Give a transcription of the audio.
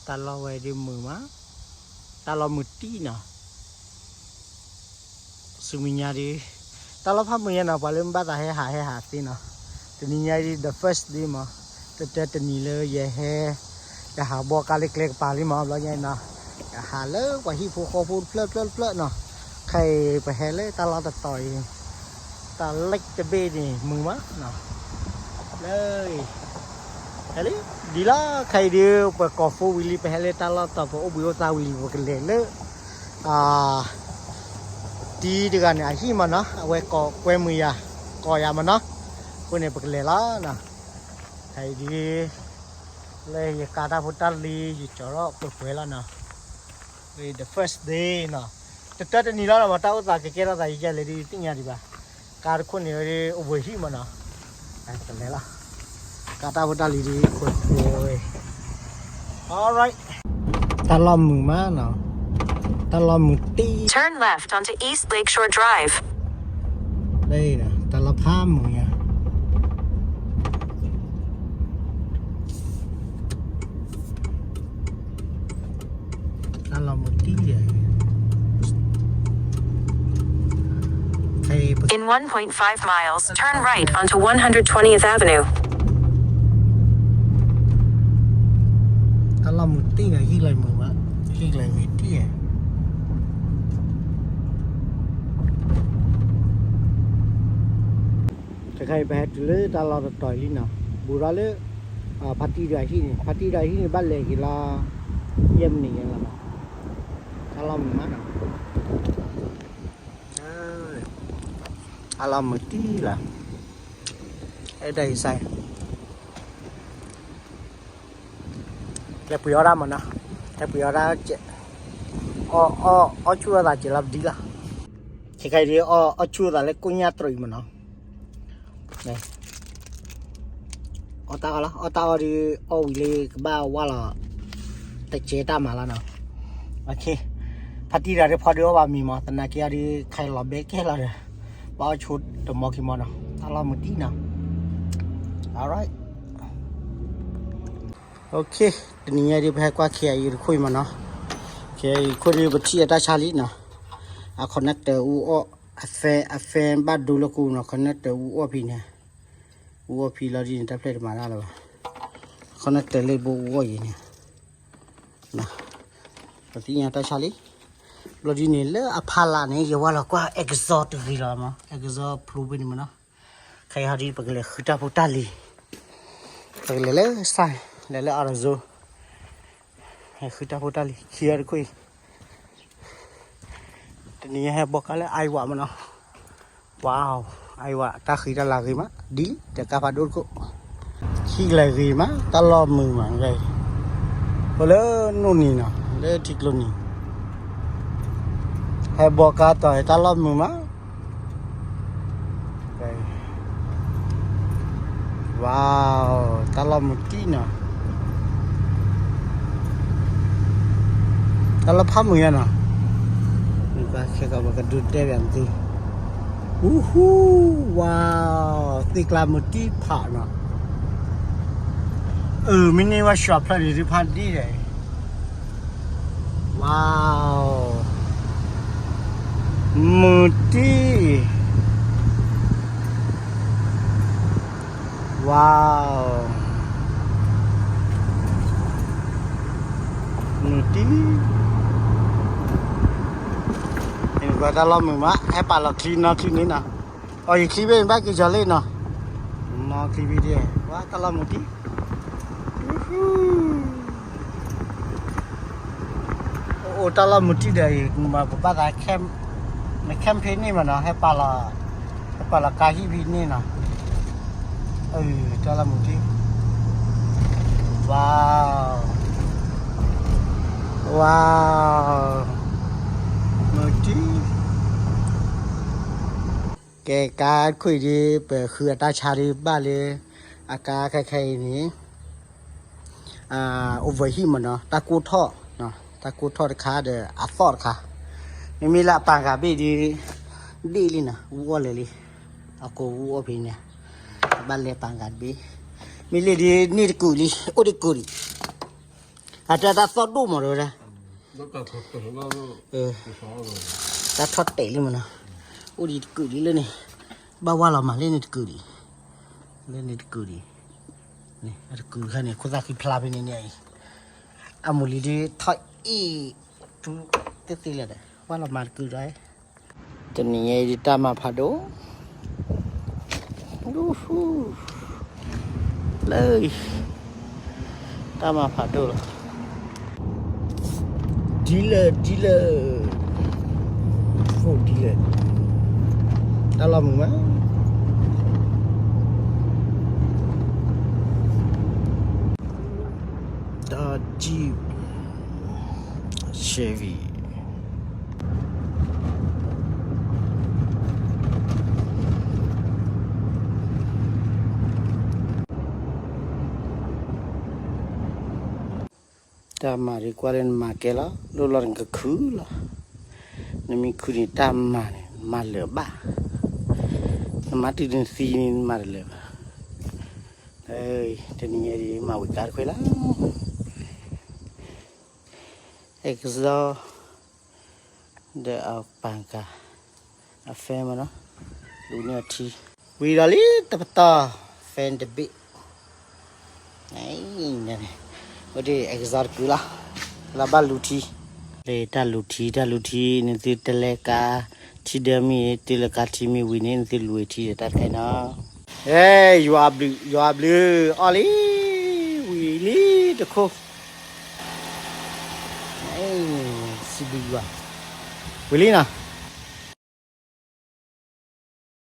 ตาเราไว้ดีมือมะตาเรามือตีเนาะสุมิญญาดีตาเราพับมือเนาะพอเริ่มบ้าตาให้หาสิเนาะแต่นี่ยาดี the first day มาแต่นี่เลยยังให้จะหาบัวกาเล็กๆปลาลิมาแล้วยังเนาะจะหาเลิกว่าที่ผู้พูดเพลิดเนาะใครไปให้เลยตาเราต่อยตาเล็กจะเบ้นี่มือมะเนาะเลยเฮ้ยดีละใครเดียวไปกอล์ฟวิลลี่ไปให้เลยตาเราต่อไปโอ้บิวตาวิลลี่กันเลยเลยดีดีกันเนี่ยที่มันเนาะเอาไว้กอเว้มือยากอยามันเนาะคนเนี่ยไปกันเลยละนะใครดีเลยกาตาพุทธลีอยู่จอร์เปิดเผยแล้วเนาะเลย the first day เนาะแต่นี่แล้วมาตาอุตส่าห์เกล้าใจเย็นเลยดีติ้งยาดีป่ะการคนเนี่ยเลยโอ้โหที่มันเนาะไปกันเลยละกาตาพุทธลีดีคนเลย alright ตาล้อมมือมาเนาะตาล้อมมือตี Turn left onto East Lakeshore Drive. ได้นะตาละผ้ามือเนี่ยตาล้อมมือตีเลยใคร In 1.5 miles, turn right onto 120th Avenue. ตาล้อมมือตีไงที่ไรมือวะที่ไรมือตีใครไปหาจุดเลยตาเราต่อยลิ้นเนาะบูราเลยพัตตีได้ที่นี่บ้านเล็กกีฬาเยี่ยมนี่ยังละเนาะตาเรามือมันตาเรามือตีละไอ้ได้ใส่แกปุยอรามันนะแกปุยอราเจอ้อชัวร์ตาเจรับดีละใครดีอ้อชัวร์ตาเล็กกุญยาตรอยมันเนาะnày ở tao đi ô đi bao qua là tại chế ta mà là nào ok phát đi ra đi phá đi vào mì mà tận này kia đi khai lò bé kia là bao chút tụi mò kia mà nào tao làm một tí nào alright ok tụi này đi phải qua kia đi khui mà nó kia khui đi bật chia ta chali nào connector u affair bắt đủ lúc nào connector u pin nè u pin là gì ta phải mà ra rồi connector lấy bộ u gì nè nè bật chia ta chali là gì nè là aphala này giờ là qua exhaust gì là mà exhaust proven mà nó khai hari pakai khita putali pakai le sai le arazo khita putali kia koiนี่ให้บอกอะไรไอวะมันเนาะว้าวไอวะตาขี้ตาลากีมะดีแต่กาพาดูก็ขี้ลากีมะตลอดมือมันเลยพอเลยนู่นนี่เนาะเลยทิกลุนี่ให้บอกกาต่อยตลอดมือมะว้าวตลอดมือที่เนาะตลอดพับมือเนาะKita bakal duduk nanti. Wow, tiklam mesti pak nak. Mini workshop lah di padi deh. Wow, mesti. Wow, mesti. Và ta lo mình má hay bà là clean nó clean này nè ôi clean bên bác cái giờ lên nè nó clean đi đi quá ta lo một tí ô ta lo một tí đây mà của bác cái campaign này mà nó hay bà là cái gì này nè ta lo một tí wow wow một tí cái cá khui đi bờ khứa ta chả đi ba lê cá khai ní over him mà nó ta cút thọ nó ta cút thọ khá để afford khá nhưng mà là bằng cả bị đi đi nè uo lê đi cô uo bị nè ba lê bằng cả bị mình lê đi đi cùi đi ô đi cùi อาจจะตัดซอดดูหมดเลยนะ nó cả thuộc từ nó เออ khó rồi ตัดทอดเตะเลยมันนะโอ้ดีกือดีเลยนี่บ้าว่าเรามาเล่นนี่กือดีเล่นนี่กือดีนี่อะไรกือแค่นี้คุณตาคิดพลาดไปเนี่ยอามูลีดีทอดอีทุเตะเลยนะว่าเรามากือได้จะนี่ไงดิตามาพาโดดูฟูเลยตามาพาโดดีเลยโอ้ดีเลยตาลำมั้ยตาจีบเชวีตามาดีกว่าเล่นมาเกล่าโดนหลอนก็คือล่ะนี่มีคุณีตามมาเนี่ยมาเหลือบ้ามาติดซีนี่มาเหลือเอ้ยทีนี้ดีมาวิการคุยแล้วเอกซอเดี๋ยวเอาปังกาอาเฟมาเนาะดูเนี่ยทีวีดอลี่ตะปตาเฟนเดบิไอ้เนี่ยวันนี้เอกซอร์กูละลาบาลูทีเลยตาลูทีนี่ติดเลกาทีเดียมีติเลกาทีมีวินนี่ติลุยทีตัดกันเนาะเฮ้ยยูอาบลูออลี่วิลี่ตะโคเอ้ยสิบิวะวิลี่นะ